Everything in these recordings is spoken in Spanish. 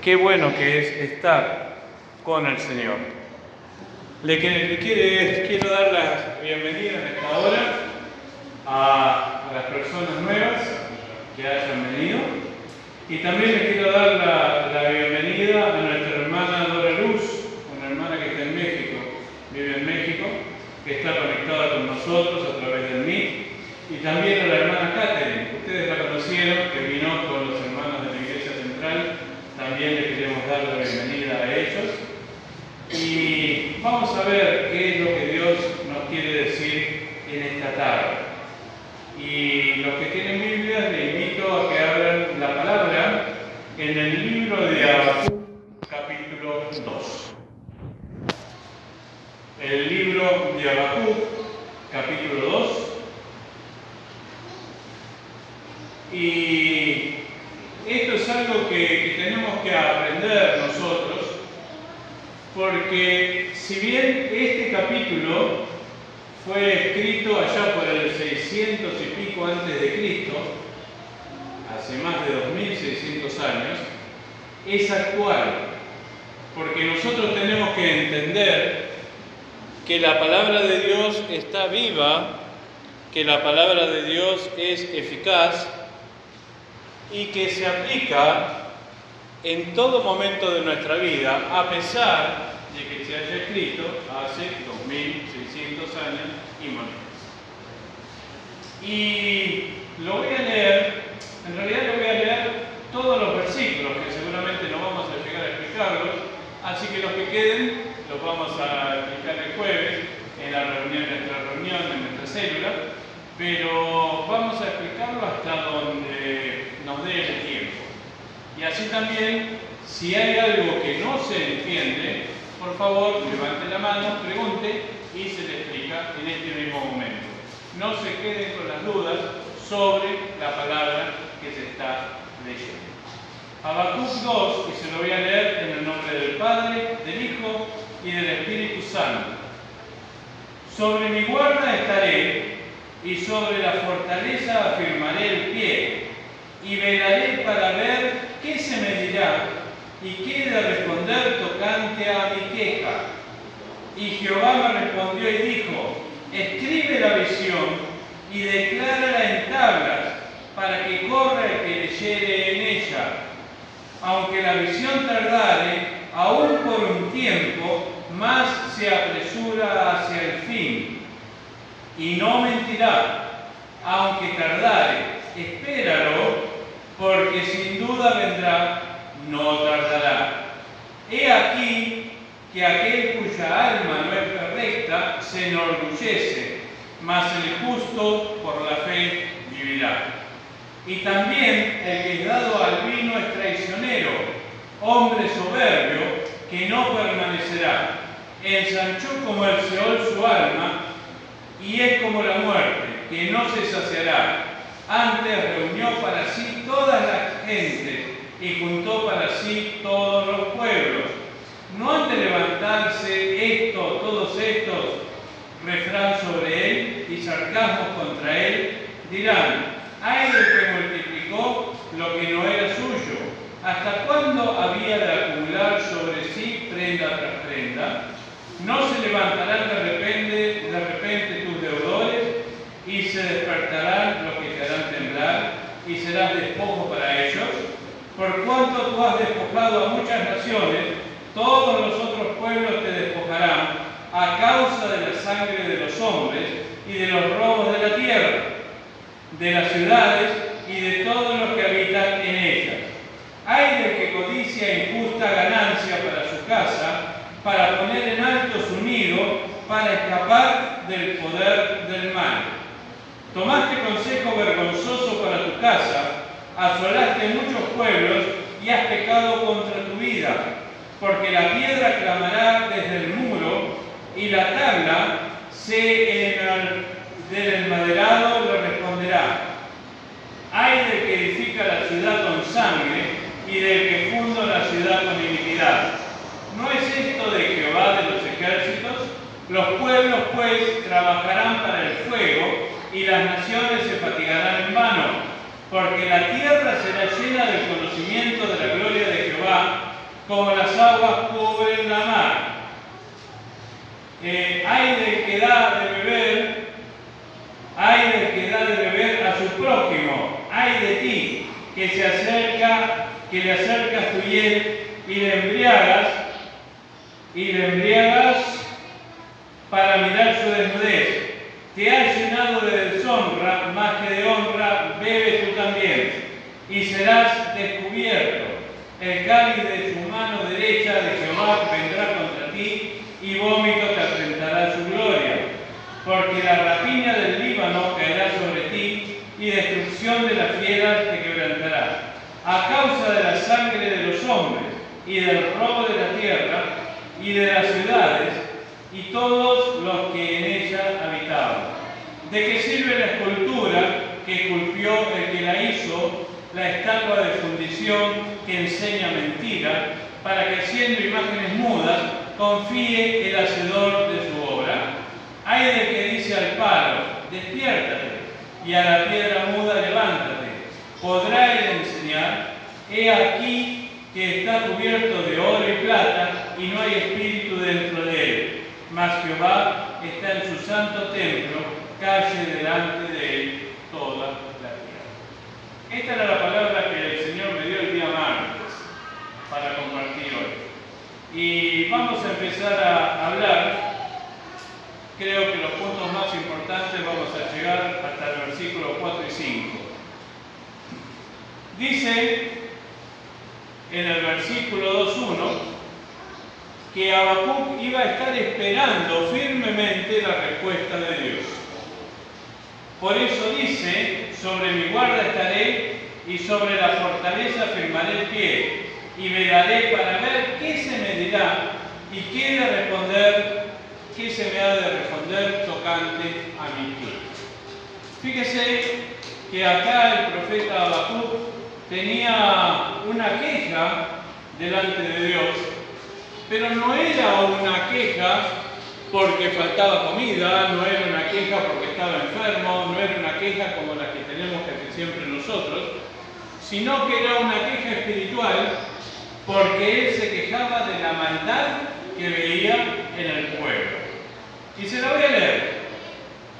qué bueno que es estar con el Señor. Quiero dar la bienvenida en esta hora a las personas nuevas que hayan venido, y también les quiero dar la bienvenida a nuestra hermana Dora Luz, una hermana que está en México, vive en México, que está conectada con nosotros a través del Meet, y también a la hermana Catherine. Ustedes la conocieron, que vino con los hermanos de la Iglesia Central. También le queremos dar la bienvenida a ellos. Y vamos a ver qué es lo que Dios nos quiere decir en esta tarde. Y los que tienen Biblia, les invito a que abran la palabra en el libro de Habacuc, capítulo 2. El libro de Habacuc, capítulo 2. Y esto es algo que tenemos que aprender nosotros, porque si bien este capítulo fue escrito allá por el 600 y pico antes de Cristo, hace más de 2600 años, es actual, porque nosotros tenemos que entender que la palabra de Dios está viva, que la palabra de Dios es eficaz y que se aplica en todo momento de nuestra vida, a pesar de que se haya escrito hace 2600 años y más. Y lo voy a leer, en realidad lo voy a leer todos los versículos, que seguramente no vamos a llegar a explicarlos, así que los que queden los vamos a explicar el jueves en nuestra reunión, en nuestra célula, pero vamos a explicarlo hasta donde nos dé el tiempo. Y así también, si hay algo que no se entiende, por favor, levante la mano, pregunte y se le explica en este mismo momento. No se queden con las dudas sobre la palabra que se está leyendo. Habacuc 2, y se lo voy a leer en el nombre del Padre, del Hijo y del Espíritu Santo. Sobre mi guarda estaré, y sobre la fortaleza afirmaré el pie, y velaré para ver qué se me dirá, y qué he de responder tocante a mi queja. Y Jehová me respondió y dijo: escribe la visión y declárala en tablas, para que corra el que leyere en ella. Aunque la visión tardare, aún por un tiempo, más se apresura hacia el fin. Y no mentirá, aunque tardare, espéralo, porque sin duda vendrá, no tardará. He aquí que aquel cuya alma no es perfecta se enorgullece, mas el justo por la fe vivirá. Y también el que es dado al vino es traicionero, hombre soberbio que no permanecerá. Ensanchó como el Seol su alma, y es como la muerte, que no se saciará. Antes reunió para sí todas las gentes y juntó para sí todos los pueblos. ¿No han de levantarse todos estos refrán sobre él y sarcasmos contra él? Dirán: ¡ay del que multiplicó lo que no era suyo! ¿Hasta cuándo había de acumular sobre sí prenda tras prenda? ¿No se levantarán de repente tus deudores, y se despertarán los que te harán temblar, y serás despojo para ellos? Por cuanto tú has despojado a muchas naciones, todos los otros pueblos te despojarán a causa de la sangre de los hombres y de los robos de la tierra, de las ciudades y de todos los que habitan en ellas. Ay del que codicia injusta ganancia para su casa, para poner en alto su nido, para escapar del poder del mal. Tomaste consejo vergonzoso para tu casa, asolaste muchos pueblos y has pecado contra tu vida, porque la piedra clamará desde el muro y la tabla del enmaderado le responderá. Ay del que edifica la ciudad con sangre y del que funda la ciudad con iniquidad. ¿No es esto de Jehová de los ejércitos? Los pueblos, pues, trabajarán para el fuego, y las naciones se fatigarán en vano, porque la tierra será llena del conocimiento de la gloria de Jehová, como las aguas cubren la mar. Hay del que da de beber, hay del que da de beber a su prójimo, hay de ti que le acercas tu hiel y le embriagas para mirar su desnudez. Te has llenado de deshonra, más que de honra, bebe tú también, y serás descubierto. El cáliz de su mano derecha de Jehová vendrá contra ti, y vómito te afrentará su gloria. Porque la rapiña del Líbano caerá sobre ti, y destrucción de las fieras te quebrantará. A causa de la sangre de los hombres, y del robo de la tierra, y de las ciudades, y todos los que en ella habitaban. ¿De qué sirve la escultura que esculpió el que la hizo, la estatua de fundición que enseña mentira, para que siendo imágenes mudas confíe el hacedor de su obra? Hay del que dice al palo, despiértate, y a la piedra muda, levántate. ¿Podrá él enseñar? He aquí que está cubierto de oro y plata, y no hay espíritu dentro de él. Mas Jehová está en su santo templo, calle delante de él toda la tierra. Esta era la palabra que el Señor me dio el día martes para compartir hoy. Y vamos a empezar a hablar. Creo que los puntos más importantes vamos a llegar hasta el versículo 4 y 5. Dice en el versículo 2.1 que Habacuc iba a estar esperando firmemente la respuesta de Dios. Por eso dice, sobre mi guarda estaré y sobre la fortaleza firmaré el pie, y velaré para ver qué se me dirá y qué se me ha de responder tocante a mi pie. Fíjese que acá el profeta Habacuc tenía una queja delante de Dios, pero no era una queja porque faltaba comida, no era una queja porque estaba enfermo, no era una queja como la que tenemos casi siempre nosotros, sino que era una queja espiritual porque él se quejaba de la maldad que veía en el pueblo. Y se la voy a leer.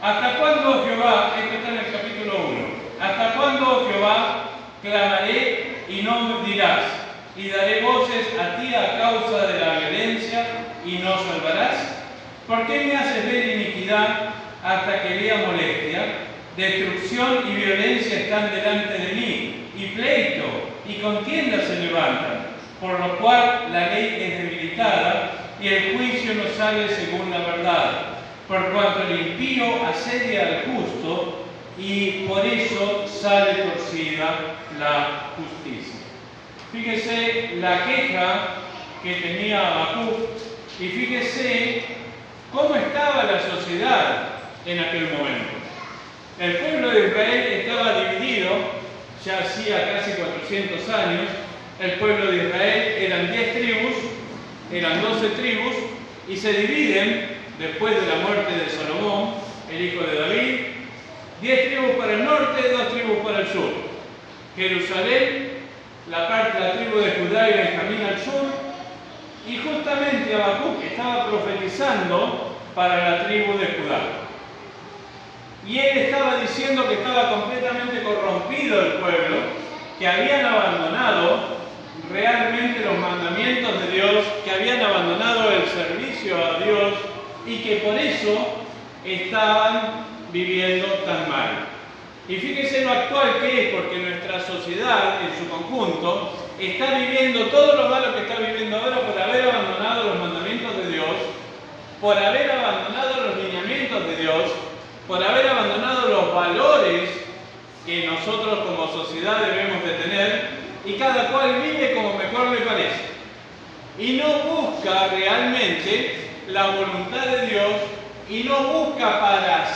¿Hasta cuándo, Jehová? Esto está en el capítulo 1. ¿Hasta cuándo, Jehová, clamaré y no me dirás? Y daré voces a ti a causa de la violencia y no salvarás. ¿Por qué me haces ver iniquidad hasta que vea molestia? Destrucción y violencia están delante de mí, y pleito y contienda se levantan, por lo cual la ley es debilitada y el juicio no sale según la verdad, por cuanto el impío asedia al justo y por eso sale torcida la justicia. Fíjese la queja que tenía Habacuc y fíjese cómo estaba la sociedad en aquel momento. El pueblo de Israel estaba dividido ya hacía casi 400 años. El pueblo de Israel eran 10 tribus, eran 12 tribus, y se dividen después de la muerte de Salomón, el hijo de David, 10 tribus para el norte, 2 tribus para el sur. Jerusalén, la tribu de Judá y Benjamín al sur, y justamente Habacuc estaba profetizando para la tribu de Judá. Y él estaba diciendo que estaba completamente corrompido el pueblo, que habían abandonado realmente los mandamientos de Dios, que habían abandonado el servicio a Dios y que por eso estaban viviendo tan mal. Y fíjese lo actual que es, porque nuestra sociedad en su conjunto está viviendo todo lo malo que está viviendo ahora por haber abandonado los mandamientos de Dios, por haber abandonado los lineamientos de Dios, por haber abandonado los valores que nosotros como sociedad debemos de tener, y cada cual vive como mejor le parece. Y no busca realmente la voluntad de Dios y no busca para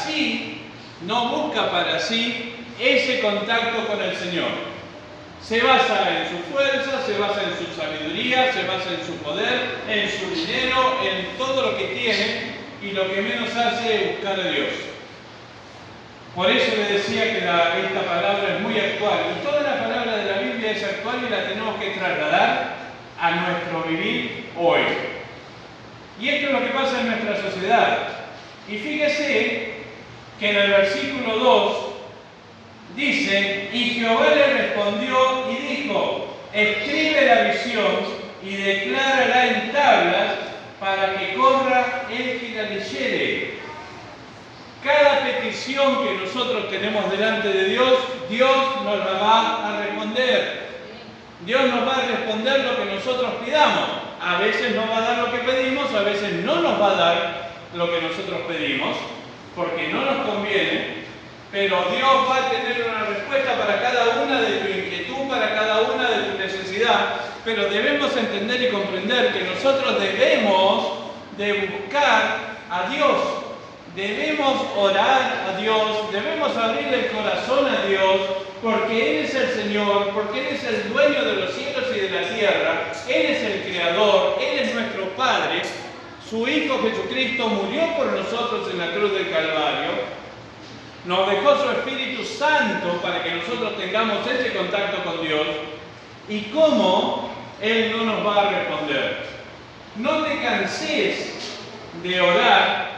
sí ese contacto con el Señor. Se basa en su fuerza, se basa en su sabiduría, se basa en su poder, en su dinero, en todo lo que tiene, y lo que menos hace es buscar a Dios. Por eso le decía que esta palabra es muy actual, y toda la palabra de la Biblia es actual y la tenemos que trasladar a nuestro vivir hoy. Y esto es lo que pasa en nuestra sociedad. Y fíjese que en el versículo 2 dice: y Jehová le respondió y dijo: escribe la visión y declárala en tablas para que corra el que la leyere. Cada petición que nosotros tenemos delante de Dios, Dios nos la va a responder. Dios nos va a responder lo que nosotros pidamos. A veces nos va a dar lo que pedimos, a veces no nos va a dar lo que nosotros pedimos, porque no nos conviene, pero Dios va a tener una respuesta para cada una de tu inquietud, para cada una de tu necesidad, pero debemos entender y comprender que nosotros debemos de buscar a Dios, debemos orar a Dios, debemos abrir el corazón a Dios, porque Él es el Señor, porque Él es el dueño de los cielos y de la tierra, Él es el Creador, Él es nuestro Padre. Su Hijo Jesucristo murió por nosotros en la cruz del Calvario, nos dejó su Espíritu Santo para que nosotros tengamos ese contacto con Dios. ¿Y cómo Él no nos va a responder? No te canses de orar,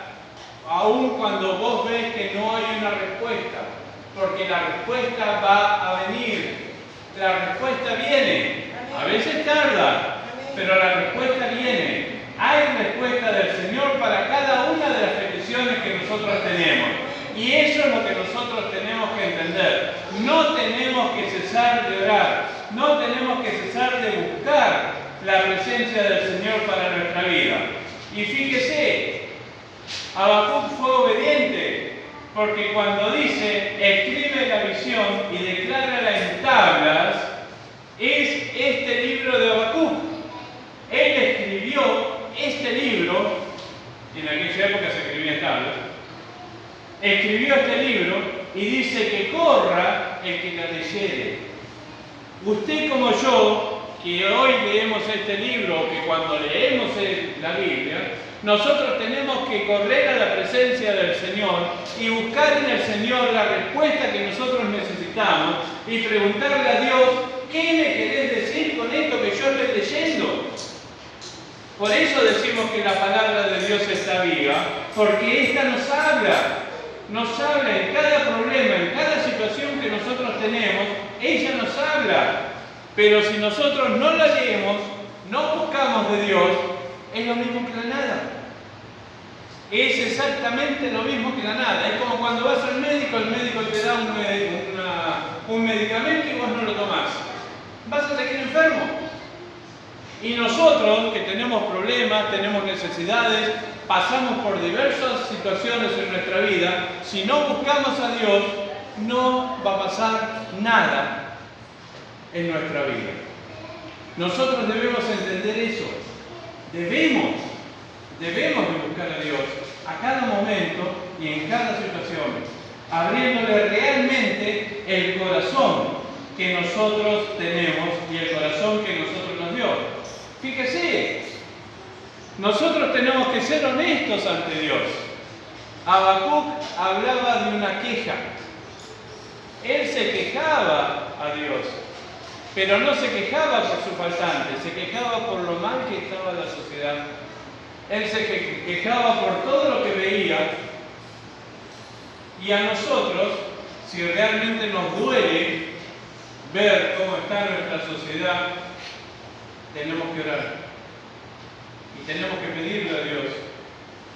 aun cuando vos ves que no hay una respuesta, porque la respuesta va a venir. La respuesta viene. A veces tarda, pero la respuesta viene. Hay respuesta del Señor para cada una de las peticiones que nosotros tenemos. Y eso es lo que nosotros tenemos que entender. No tenemos que cesar de orar. No tenemos que cesar de buscar la presencia del Señor para nuestra vida. Y fíjese, Habacuc fue obediente, porque cuando dice, escribe la visión y declárala en tablas, es este libro de Habacuc. Él escribió este libro, en aquella época se escribía en tablas, escribió este libro y dice que corra el que la leyere. Usted como yo, que hoy leemos este libro, que cuando leemos la Biblia, nosotros tenemos que correr a la presencia del Señor y buscar en el Señor la respuesta que nosotros necesitamos y preguntarle a Dios, ¿qué me querés decir con esto que yo estoy leyendo? Por eso decimos que la palabra de Dios está viva, porque esta nos habla en cada problema, en cada situación que nosotros tenemos, ella nos habla. Pero si nosotros no la leemos, no buscamos de Dios, es lo mismo que la nada. Es exactamente lo mismo que la nada. Es como cuando vas al médico, el médico te da un medicamento y vos no lo tomás. Vas a seguir enfermo. Y nosotros, que tenemos problemas, tenemos necesidades, pasamos por diversas situaciones en nuestra vida, si no buscamos a Dios, no va a pasar nada en nuestra vida. Nosotros debemos entender eso. Debemos de buscar a Dios a cada momento y en cada situación, abriéndole realmente el corazón que nosotros tenemos y el corazón que nosotros nos dio. Fíjese, nosotros tenemos que ser honestos ante Dios. Habacuc hablaba de una queja. Él se quejaba a Dios, pero no se quejaba por su faltante, se quejaba por lo mal que estaba la sociedad. Él se quejaba por todo lo que veía. Y a nosotros, si realmente nos duele ver cómo está nuestra sociedad, tenemos que orar. Y tenemos que pedirle a Dios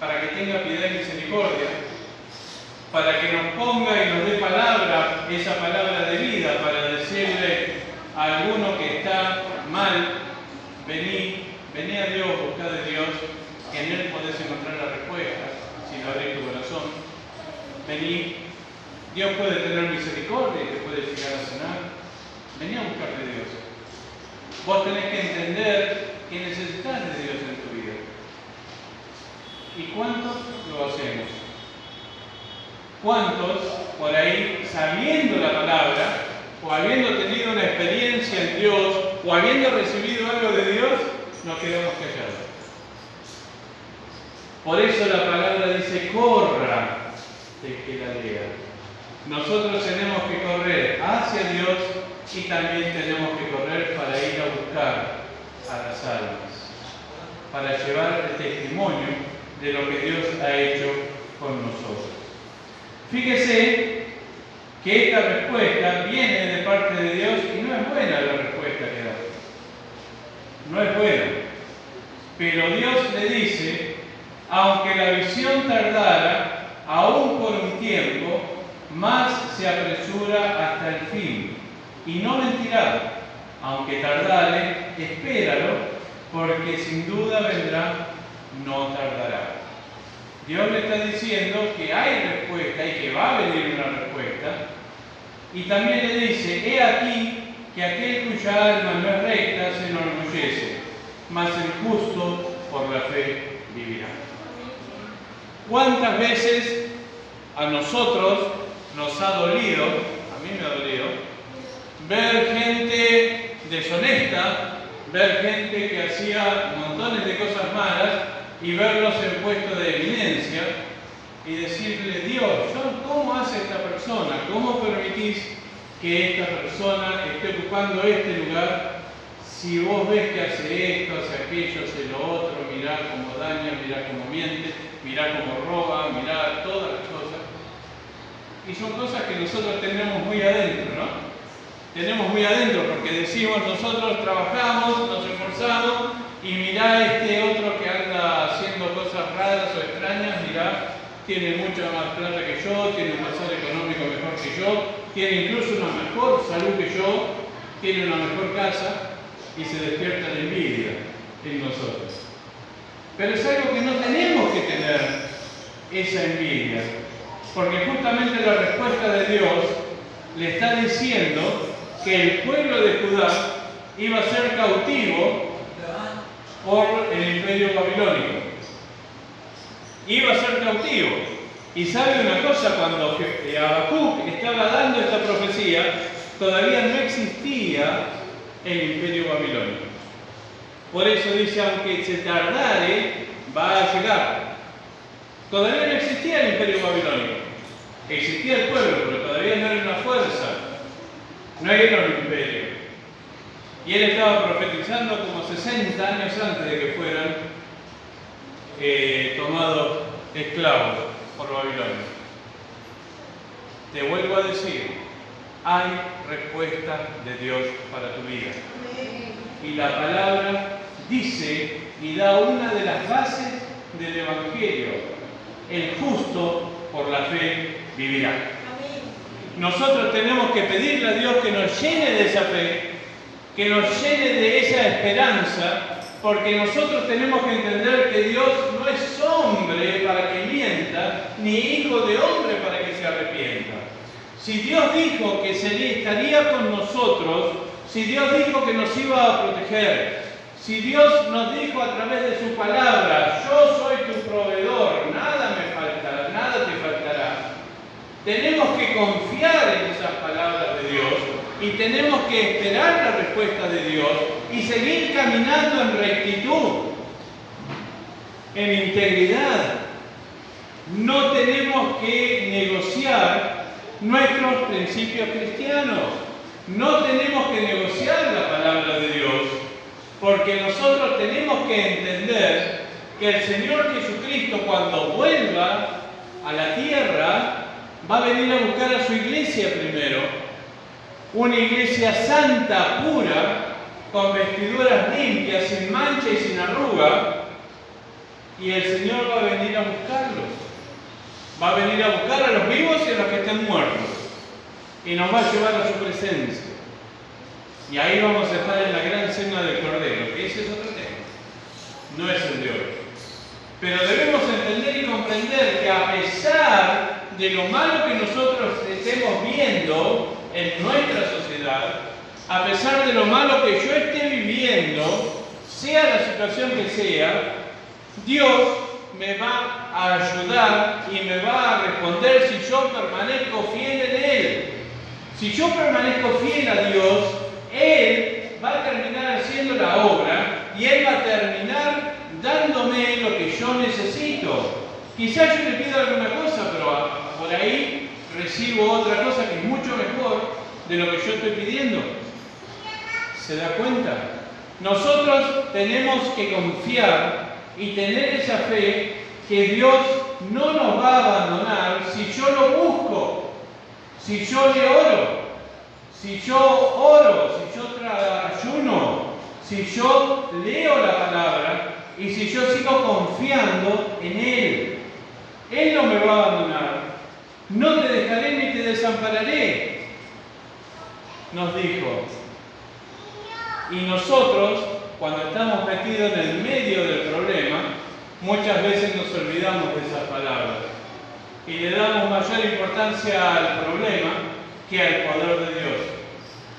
para que tenga piedad y misericordia, para que nos ponga y nos dé palabra, esa palabra de vida, para decirle a alguno que está mal, vení a Dios, buscad de Dios, que en Él podés encontrar la respuesta, si no abrís tu corazón. Vení, Dios puede tener misericordia y te puede llegar a sanar. Vení a buscar de Dios. Vos tenés que entender que necesitas de Dios en tu vida. ¿Y cuántos lo hacemos? ¿Cuántos, por ahí, sabiendo la palabra, o habiendo tenido una experiencia en Dios, o habiendo recibido algo de Dios, nos quedamos callados? Por eso la palabra dice, corra el que la lea. Nosotros tenemos que correr hacia Dios y también tenemos que correr para ir a buscar a la para llevar el testimonio de lo que Dios ha hecho con nosotros. Fíjese que esta respuesta viene de parte de Dios y no es buena la respuesta que da. No es buena. Pero Dios le dice, aunque la visión tardara, aún por un tiempo, más se apresura hasta el fin. Y no mentirá, aunque tardare, espéralo, porque sin duda vendrá, no tardará. Dios le está diciendo que hay respuesta y que va a venir una respuesta. Y también le dice, he aquí que aquel cuya alma no es recta se enorgullece, mas el justo por la fe vivirá. ¿Cuántas veces a nosotros nos ha dolido, a mí me ha dolido, ver gente deshonesta, ver gente que hacía montones de cosas malas y verlos en puesto de evidencia y decirle, Dios, ¿cómo hace esta persona? ¿Cómo permitís que esta persona esté ocupando este lugar? Si vos ves que hace esto, hace aquello, hace lo otro, mirá cómo daña, mirá cómo miente, mirá cómo roba, mirá todas las cosas. Y son cosas que nosotros tenemos muy adentro, ¿no? Tenemos muy adentro porque decimos, nosotros trabajamos, nos esforzamos y mirá este otro que anda haciendo cosas raras o extrañas, mirá, tiene mucha más plata que yo, tiene un pasar económico mejor que yo, tiene incluso una mejor salud que yo, tiene una mejor casa y se despierta la envidia en nosotros. Pero es algo que no tenemos que tener, esa envidia, porque justamente la respuesta de Dios le está diciendo que el pueblo de Judá iba a ser cautivo por el imperio babilónico. Iba a ser cautivo. Y sabe una cosa, cuando Habacuc estaba dando esta profecía, todavía no existía el imperio babilónico. Por eso dice, aunque se tardare, va a llegar. Todavía no existía el imperio babilónico. Existía el pueblo, pero todavía no era una fuerza. No era un imperio. Y él estaba profetizando como 60 años antes de que fueran tomados esclavos por Babilonia. Te vuelvo a decir, hay respuesta de Dios para tu vida. Y la palabra dice y da una de las bases del Evangelio. El justo por la fe vivirá. Nosotros tenemos que pedirle a Dios que nos llene de esa fe, que nos llene de esa esperanza, porque nosotros tenemos que entender que Dios no es hombre para que mienta, ni hijo de hombre para que se arrepienta. Si Dios dijo que estaría con nosotros, si Dios dijo que nos iba a proteger, si Dios nos dijo a través de su palabra, yo soy tu proveedor, nada me faltará, nada te faltará. Tenemos que confiar en esas palabras de Dios y tenemos que esperar la respuesta de Dios y seguir caminando en rectitud, en integridad. No tenemos que negociar nuestros principios cristianos. No tenemos que negociar la palabra de Dios, porque nosotros tenemos que entender que el Señor Jesucristo, cuando vuelva a la tierra, va a venir a buscar a su iglesia primero, una iglesia santa, pura, con vestiduras limpias, sin mancha y sin arruga, y el Señor va a venir a buscarlos. Va a venir a buscar a los vivos y a los que estén muertos, y nos va a llevar a su presencia. Y ahí vamos a estar en la gran cena del Cordero, que ese es otro tema, no es el de hoy. Pero debemos entender y comprender que a pesar de lo malo que nosotros estemos viendo en nuestra sociedad, a pesar de lo malo que yo esté viviendo, sea la situación que sea, Dios me va a ayudar y me va a responder si yo permanezco fiel en Él. Si yo permanezco fiel a Dios, Él va a terminar haciendo la obra y Él va a terminar dándome lo que yo necesito. Quizás yo le pido alguna cosa, pero por ahí recibo otra cosa que es mucho mejor de lo que yo estoy pidiendo. ¿Se da cuenta? Nosotros tenemos que confiar y tener esa fe que Dios no nos va a abandonar si yo lo busco, si yo le oro, si yo oro, si yo ayuno, si yo leo la palabra y si yo sigo confiando en Él. Él no me va a abandonar. No te dejaré ni te desampararé, nos dijo. Y nosotros, cuando estamos metidos en el medio del problema, muchas veces nos olvidamos de esas palabras y le damos mayor importancia al problema que al poder de Dios.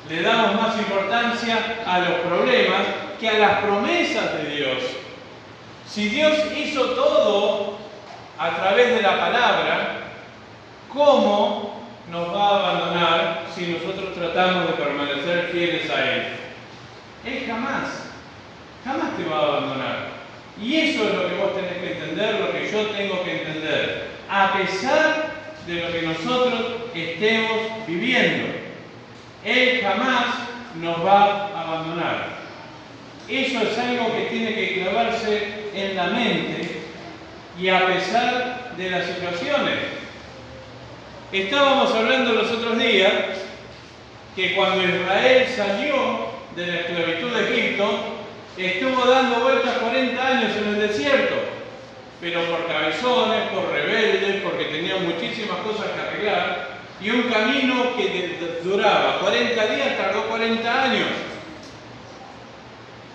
Le damos más importancia a los problemas que a las promesas de Dios. Si Dios hizo todo a través de la palabra, ¿cómo nos va a abandonar si nosotros tratamos de permanecer fieles a Él? Él jamás te va a abandonar. Y eso es lo que vos tenés que entender, lo que yo tengo que entender, a pesar de lo que nosotros estemos viviendo. Él jamás nos va a abandonar. Eso es algo que tiene que clavarse en la mente y a pesar de las situaciones. Estábamos hablando los otros días que cuando Israel salió de la esclavitud de Egipto, estuvo dando vueltas 40 años en el desierto, pero por cabezones, por rebeldes, porque tenían muchísimas cosas que arreglar, y un camino que duraba 40 días, tardó 40 años.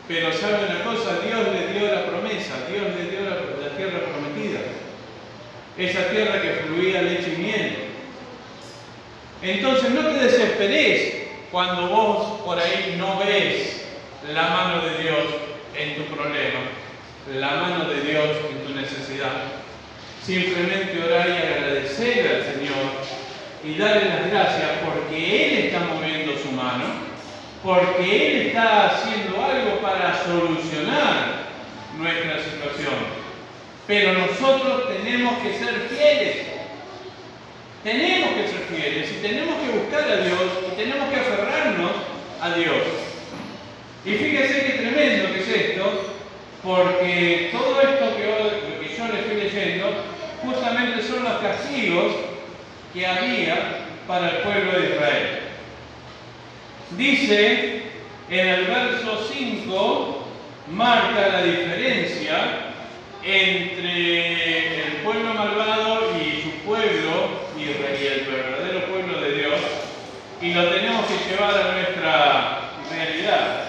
Pero ¿sabe una cosa? Dios le dio la promesa, Dios le dio la tierra prometida, esa tierra que fluía leche y miel. Entonces no te desesperes cuando vos por ahí no ves la mano de Dios en tu problema, la mano de Dios en tu necesidad. Simplemente orar y agradecer al Señor y darle las gracias porque Él está moviendo su mano, porque Él está haciendo algo para solucionar nuestra situación. Pero nosotros tenemos que ser fieles. Tenemos que ser fieles y tenemos que buscar a Dios y tenemos que aferrarnos a Dios. Y fíjese qué tremendo que es esto, porque todo esto que yo le estoy leyendo justamente son los castigos que había para el pueblo de Israel. Dice en el verso 5, marca la diferencia entre el pueblo malvado y su pueblo y el verdadero pueblo de Dios, y lo tenemos que llevar a nuestra realidad.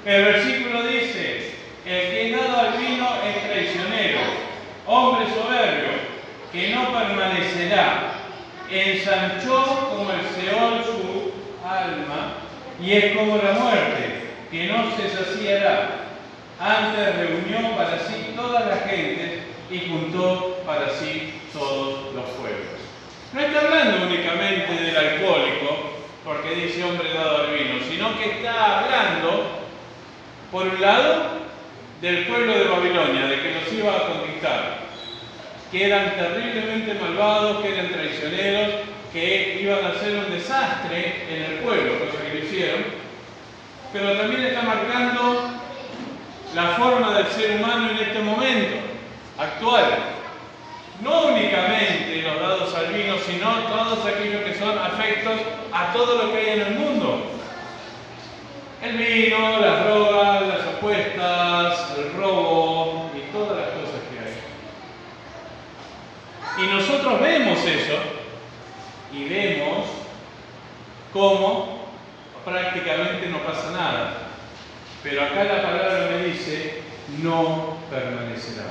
El versículo dice: el que es dado al vino es traicionero, hombre soberbio, que no permanecerá, ensanchó como el Seol su alma, y es como la muerte, que no se saciará. Antes reunió para sí todas las gentes y juntó para sí todos los pueblos. No está hablando únicamente del alcohólico, porque dice hombre dado al vino, sino que está hablando, por un lado, del pueblo de Babilonia, de que los iba a conquistar, que eran terriblemente malvados, que eran traicioneros, que iban a hacer un desastre en el pueblo, cosa que lo hicieron, pero también está marcando la forma del ser humano en este momento, actual. No únicamente los dados al vino, sino todos aquellos que son afectos a todo lo que hay en el mundo. El vino, las drogas, las apuestas, el robo y todas las cosas que hay. Y nosotros vemos eso y vemos cómo prácticamente no pasa nada. Pero acá la palabra me dice, no permanecerá.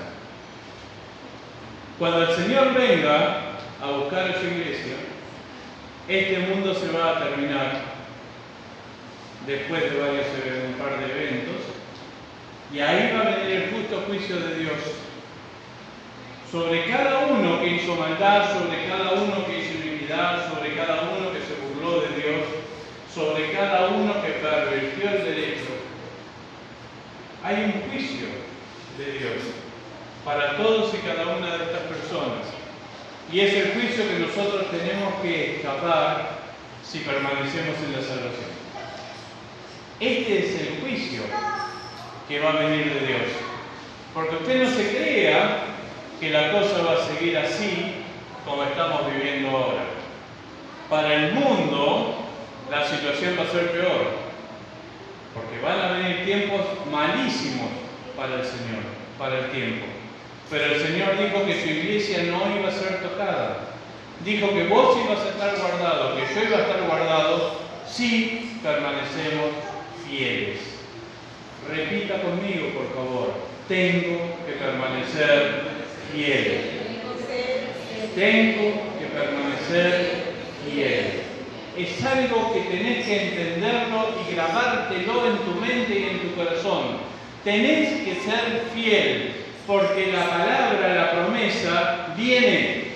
Cuando el Señor venga a buscar a su iglesia, este mundo se va a terminar después de un par de eventos, y ahí va a venir el justo juicio de Dios sobre cada uno que hizo maldad, sobre cada uno que hizo iniquidad, sobre cada uno que se burló de Dios, sobre cada uno que pervirtió el derecho. Hay un juicio de Dios para todos y cada una de estas personas. Y es el juicio que nosotros tenemos que escapar si permanecemos en la salvación. Este es el juicio que va a venir de Dios. Porque usted no se crea que la cosa va a seguir así como estamos viviendo ahora. Para el mundo, la situación va a ser peor. Porque van a venir tiempos malísimos para el Señor, para el tiempo. Pero el Señor dijo que su iglesia no iba a ser tocada. Dijo que vos ibas a estar guardado, que yo iba a estar guardado si permanecemos fieles. Repita conmigo, por favor. Tengo que permanecer fiel. Tengo que permanecer fiel. Es algo que tenés que entenderlo y grabártelo en tu mente y en tu corazón. Tenés que ser fiel, porque la palabra, la promesa, viene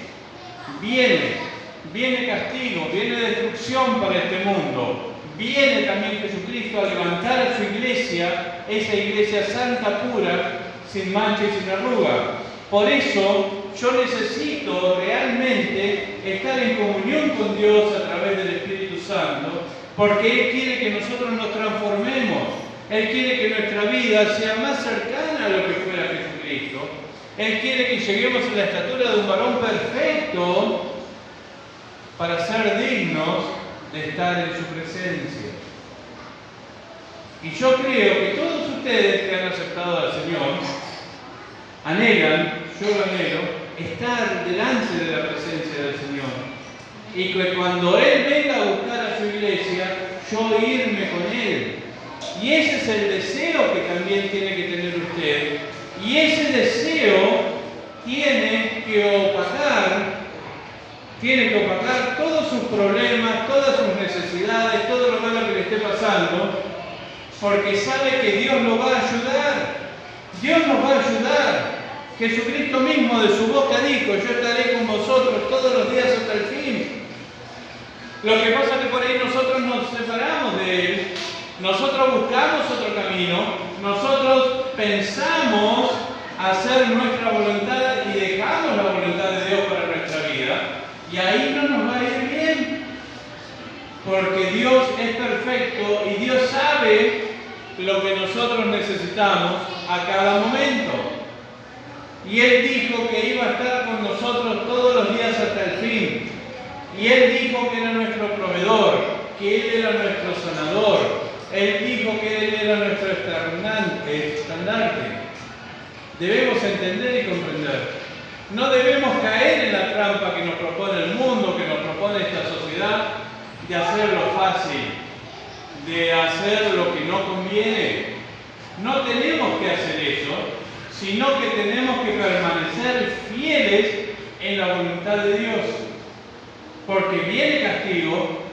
castigo, viene destrucción para este mundo. Viene también Jesucristo a levantar a su iglesia, esa iglesia santa, pura, sin mancha y sin arruga. Por eso yo necesito realmente estar en comunión con Dios a través del Espíritu Santo, porque Él quiere que nosotros nos transformemos. Él quiere que nuestra vida sea más cercana a lo que fuera Jesucristo. Él quiere que lleguemos a la estatura de un varón perfecto para ser dignos de estar en su presencia. Y yo creo que todos ustedes que han aceptado al Señor anhelan, yo lo anhelo, estar delante de la presencia del Señor. Y que cuando Él venga a buscar a su iglesia, yo irme con Él. Y ese es el deseo que también tiene que tener usted. Y ese deseo tiene que opacar todos sus problemas, todas sus necesidades, todo lo malo que le esté pasando, porque sabe que Dios lo va a ayudar. Dios nos va a ayudar. Jesucristo mismo de su boca dijo: yo estaré con vosotros todos los días hasta el fin. Lo que pasa es que por ahí nosotros nos separamos de Él, nosotros buscamos otro camino, nosotros pensamos hacer nuestra voluntad y dejamos la voluntad de Dios para nuestra vida, y ahí no nos va a ir bien, porque Dios es perfecto y Dios sabe lo que nosotros necesitamos a cada momento. Y Él dijo que iba a estar con nosotros todos los días hasta el fin. Y Él dijo que era nuestro proveedor, que Él era nuestro sanador. Él dijo que Él era nuestro estandarte. Debemos entender y comprender. No debemos caer en la trampa que nos propone el mundo, que nos propone esta sociedad, de hacerlo fácil, de hacer lo que no conviene. No tenemos que hacer eso, sino que tenemos que permanecer fieles en la voluntad de Dios. Porque viene castigo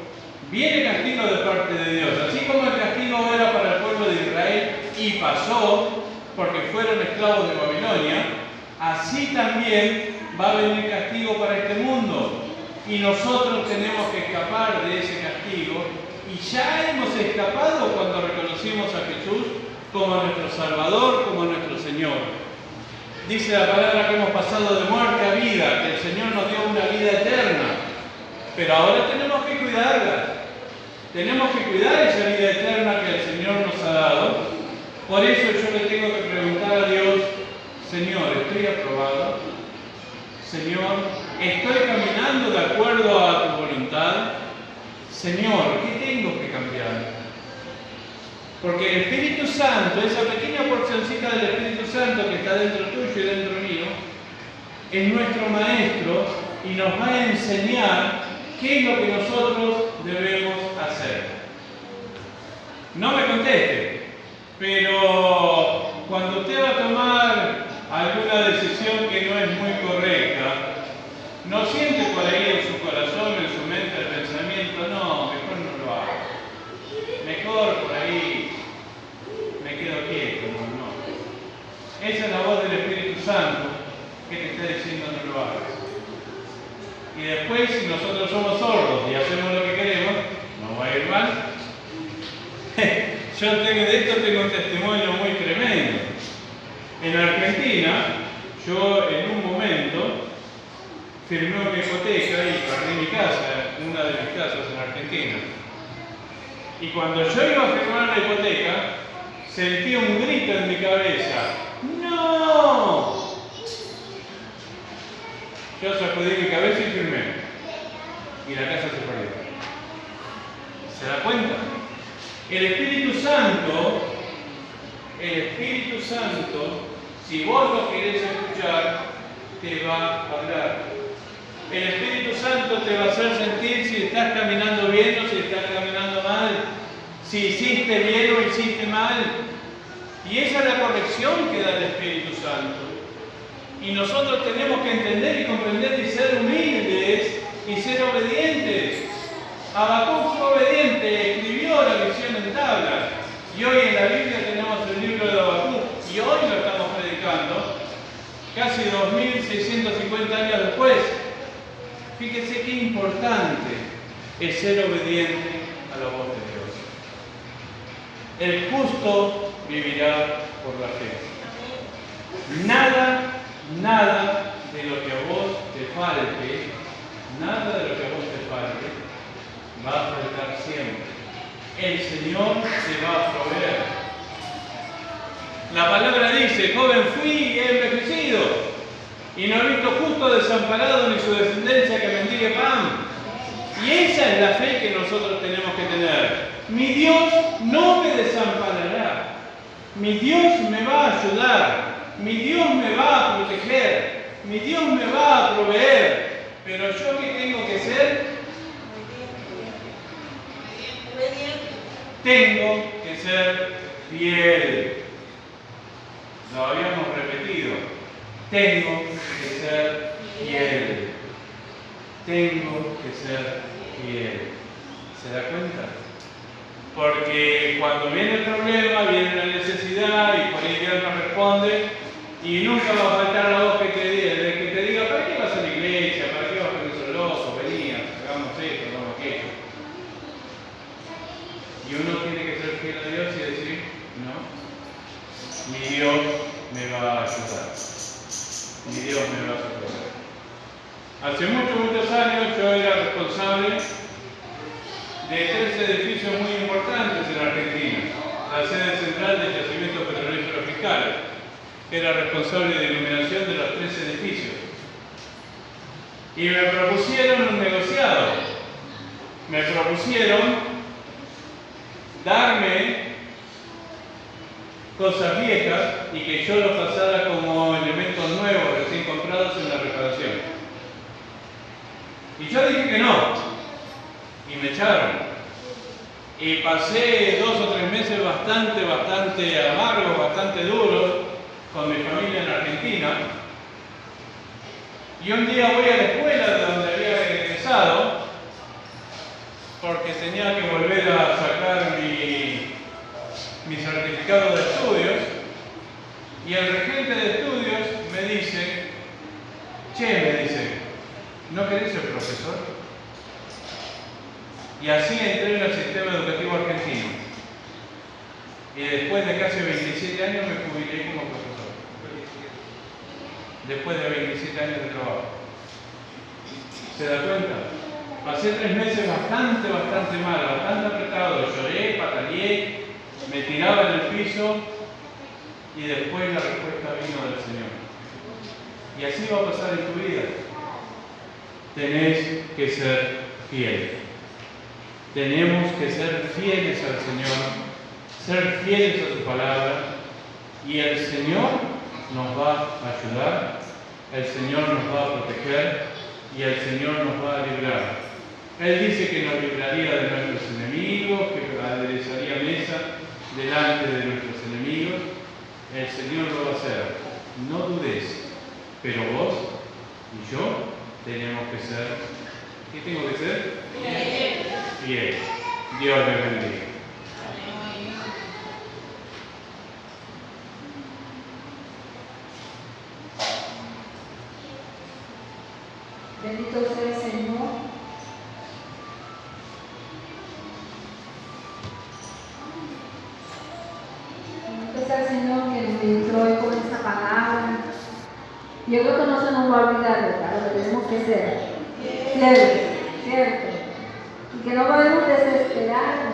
de parte de Dios. Así como el castigo era para el pueblo de Israel y pasó, porque fueron esclavos de Babilonia, así también va a venir castigo para este mundo. Y nosotros tenemos que escapar de ese castigo, y ya hemos escapado cuando reconocimos a Jesús como nuestro Salvador, como nuestro Señor. Dice la palabra que hemos pasado de muerte a vida, que el Señor nos dio una vida eterna. Pero ahora tenemos que cuidarla. Tenemos que cuidar esa vida eterna que el Señor nos ha dado. Por eso yo le tengo que preguntar a Dios: Señor, ¿estoy aprobado? Señor, ¿estoy caminando de acuerdo a tu voluntad? Señor, ¿qué tengo que cambiar? Porque el Espíritu Santo, esa pequeña porcioncita del Espíritu Santo que está dentro tuyo y dentro mío, es nuestro maestro y nos va a enseñar qué es lo que nosotros debemos hacer. No me conteste, pero cuando usted va a tomar alguna decisión que no es muy correcta, no siente por ahí en su corazón, en su mente el pensamiento: no, mejor no lo hago. Mejor por ahí me quedo quieto. No. Esa es la voz del Espíritu Santo que te está diciendo: no lo hagas. Y después, si nosotros somos sordos y hacemos lo que queremos, nos va a ir mal. Yo de esto tengo un testimonio muy tremendo. En Argentina, yo en un momento firmé una hipoteca y perdí mi casa, una de mis casas en Argentina. Y cuando yo iba a firmar la hipoteca, sentí un grito en mi cabeza. ¡No! Yo sacudí mi cabeza y firmé. Y la casa se perdió. ¿Se da cuenta? El Espíritu Santo, si vos lo querés escuchar, te va a hablar. El Espíritu Santo te va a hacer sentir si estás caminando bien o si estás caminando mal, si hiciste bien o hiciste mal. Y esa es la corrección que da el Espíritu Santo. Y nosotros tenemos que entender y comprender y ser humildes y ser obedientes. Habacuc fue obediente, escribió la visión en tablas. Y hoy en la Biblia tenemos el libro de Habacuc. Y hoy lo estamos predicando, casi 2650 años después. Fíjese qué importante es ser obediente a la voz de Dios. El justo vivirá por la fe. Nada de lo que a vos te falte, va a faltar siempre. El Señor te va a proveer. La palabra dice, joven fui y he envejecido, y no he visto justo desamparado ni su descendencia que mendigue pan. Y esa es la fe que nosotros tenemos que tener. Mi Dios no me desamparará. Mi Dios me va a ayudar. Mi Dios me va a proteger. Mi Dios me va a proveer. Pero yo, ¿qué tengo que ser? Tengo que ser fiel. Lo habíamos repetido. Tengo que ser fiel. Tengo que ser fiel. ¿Se da cuenta? Porque cuando viene el problema, viene la necesidad y por ahí Dios nos responde y nunca va a faltar la voz que te diga, ¿para qué vas a la iglesia? ¿Para qué vas con esos locos? Venía, hagamos esto, hagamos aquello. Y uno tiene que ser fiel a Dios y decir, no, mi Dios me va a ayudar. Mi Dios me va a ayudar. Hace muchos años yo era responsable de 3 edificios muy importantes en Argentina. La sede central del Yacimiento Petrolífero Fiscal. Era responsable de iluminación de los 3 edificios. Y me propusieron un negociado. Me propusieron darme cosas viejas y que yo los pasara como elementos nuevos recién comprados en la reparación. Y yo dije que no. Y me echaron. Y pasé 2 o 3 meses bastante amargos, bastante duros con mi familia en Argentina. Y un día voy a la escuela de donde había egresado porque tenía que volver a sacar mi certificado de estudios. Y el regente de estudios me dice, ¿no querés ser profesor? Y así entré en el sistema educativo argentino. Y después de casi 27 años me jubilé como profesor. Después de 27 años de trabajo. ¿Se da cuenta? Pasé 3 meses bastante mal, bastante apretado. Lloré, pataleé, me tiraba en el piso y después la respuesta vino del Señor. Y así va a pasar en tu vida. Tenés que ser fiel. Tenemos que ser fieles al Señor, ser fieles a su palabra, y el Señor nos va a ayudar, el Señor nos va a proteger y el Señor nos va a librar. Él dice que nos libraría de nuestros enemigos, que aderezaría mesa delante de nuestros enemigos. El Señor lo va a hacer. No dudes, pero vos y yo tenemos que ser. ¿Qué tengo que ser? Fiel. Dios les bendiga. Bendito sea el Señor. Bendito sea el Señor que nos entró hoy con esta palabra. Yo creo que no se nos va a olvidar, ¿verdad? Lo que tenemos que ser fieles, ¿cierto? Y que no podemos desesperarnos.